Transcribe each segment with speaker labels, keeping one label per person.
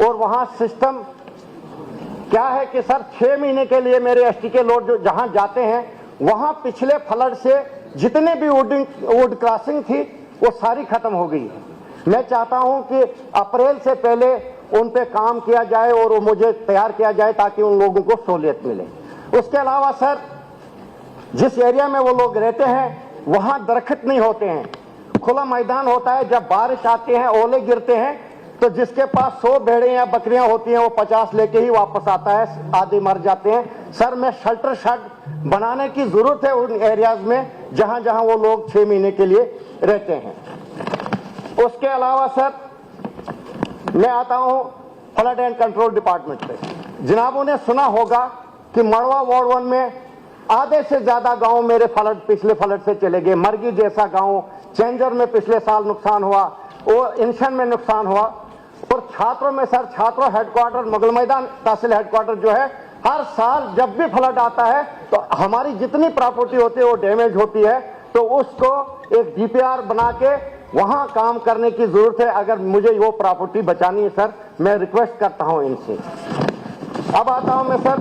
Speaker 1: और वहां सिस्टम क्या है कि सर 6 महीने के लिए मेरे एसटी के लोग जो जहां जाते हैं वहां पिछले फ्लड से जितने भी वुड क्रॉसिंग थी वो सारी खत्म हो गई है। मैं चाहता हूं कि अप्रैल से पहले उन पे काम किया जाए और वो मुझे तैयार किया जाए ताकि उन लोगों को सहूलियत मिले। उसके अलावा सर जिस एरिया में वो लोग रहते हैं वहां दरख्त नहीं होते हैं, खुला मैदान होता है। जब बारिश आती है ओले गिरते हैं तो जिसके पास 100 भेड़ें या बकरियां होती हैं वो 50 लेके ही वापस आता है, आधे मर जाते हैं। सर मैं शेल्टर शेड बनाने की जरूरत है उन एरियाज में जहां जहां वो लोग 6 महीने के लिए रहते हैं। उसके अलावा सर मैं आता हूं फ्लड एंड कंट्रोल डिपार्टमेंट पे। जनाबों ने सुना होगा कि मड़वा वार्ड 1 में आधे से ज्यादा गांव मेरे पिछले फ्लड से चले गए। मरगी जैसा गांव, चेंजर में पिछले साल नुकसान हुआ और इंशन में नुकसान हुआ। और छात्रों में सर छात्रों हेडक्वार्टर मुगल मैदान तहसील हेडक्वार्टर जो है हर साल जब भी फ्लड आता है तो हमारी जितनी प्रॉपर्टी होती है वो डैमेज होती है, तो उसको एक डीपीआर बना के वहां काम करने की जरूरत है। अगर मुझे वो प्रॉपर्टी बचानी है सर मैं रिक्वेस्ट करता हूं इनसे। अब आता हूं मैं सर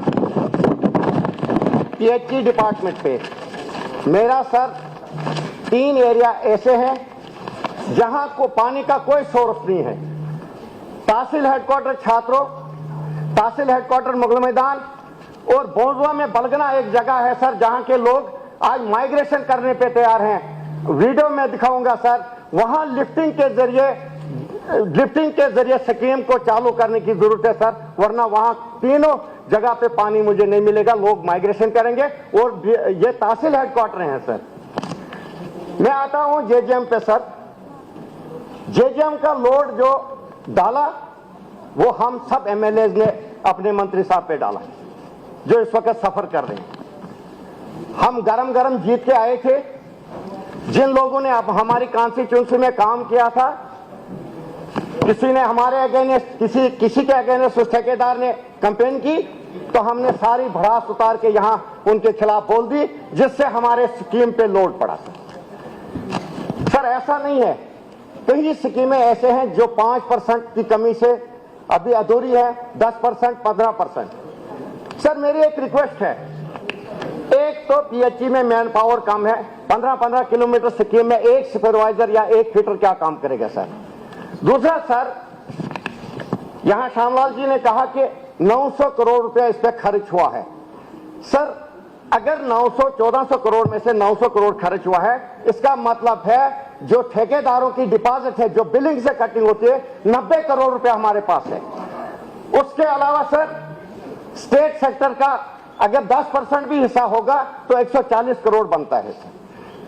Speaker 1: पीएचई डिपार्टमेंट पे। मेरा सर 3 एरिया ऐसे हैं जहां को पानी का कोई सोर्स नहीं है। तहसील हेडक्वार्टर छात्रों, तहसील हेडक्वार्टर मुगल मैदान और बोजवा में बलगना एक जगह है सर जहां के लोग आज माइग्रेशन करने पे तैयार हैं। वीडियो में दिखाऊंगा सर, वहां लिफ्टिंग के जरिए स्कीम को चालू करने की जरूरत है सर, वरना वहां तीनों जगह पे पानी मुझे नहीं मिलेगा, लोग माइग्रेशन करेंगे। और ये तहसील हेडक्वार्टर हैं सर। मैं आता हूं जेजेएम पे सर। जेजेएम का लोड जो डाला वो हम सब एमएलएज ने अपने मंत्री साहब पे डाला जो इस वक्त सफर कर रहे हैं। हम गरम गरम जीत के आए थे। जिन लोगों ने अब हमारी कॉन्स्टिट्यूंसी में काम किया था, किसी ने हमारे अगेंस्ट किसी के अगेंस्ट उस ठेकेदार ने कंपेन की तो हमने सारी भड़ास उतार के यहां उनके खिलाफ बोल दी, जिससे हमारे स्कीम पे लोड पड़ा। सर ऐसा नहीं है, कई स्कीमें ऐसे हैं जो 5% की कमी से अभी अधूरी है, 10%, 15%। सर मेरी एक रिक्वेस्ट है, एक तो पीएचई में मैन पावर कम है, 15-15 किलोमीटर स्कीम में एक सुपरवाइजर या एक फिटर क्या काम करेगा सर। दूसरा सर, यहां श्यामलाल जी ने कहा कि 900 करोड़ रुपया इस पर खर्च हुआ है। सर अगर 1400 करोड़ में से 900 करोड़ खर्च हुआ है, इसका मतलब है जो ठेकेदारों की डिपॉजिट है, जो बिलिंग से कटिंग होती है, 90 करोड़ रुपया हमारे पास है। उसके अलावा सर स्टेट सेक्टर का अगर 10% भी हिस्सा होगा तो 140 करोड़ बनता है सर।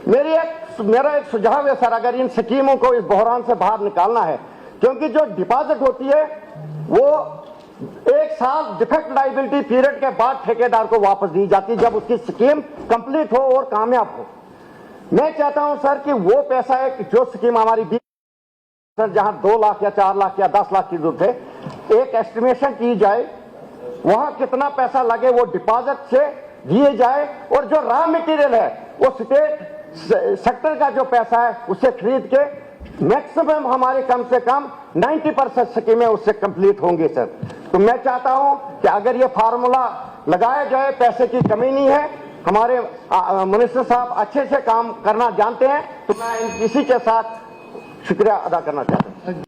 Speaker 1: मेरा एक सुझाव है सर, अगर इन स्कीमों को इस बहरान से बाहर निकालना है, क्योंकि जो डिपॉजिट होती है वो 1 साल डिफेक्ट लायबिलिटी पीरियड के बाद ठेकेदार को वापस दी जाती जब उसकी स्कीम कंप्लीट हो और कामयाब हो। मैं चाहता हूं सर कि वो पैसा है कि जो स्कीम हमारी सर जहां 2 लाख या 4 लाख या 10 लाख की जरूरत है, एक एस्टिमेशन की जाए वहां कितना पैसा लगे वो डिपॉजिट से दिए जाए, और जो रॉ मटेरियल है वो स्टेट सेक्टर का जो पैसा है उससे खरीद के मैक्सिमम हमारे कम से कम 90% स्कीमें उससे कंप्लीट होंगी सर। तो मैं चाहता हूं कि अगर ये फार्मूला लगाया जाए, पैसे की कमी नहीं है, हमारे मिनिस्टर साहब अच्छे से काम करना जानते हैं, तो मैं इसी के साथ शुक्रिया अदा करना चाहता हूं।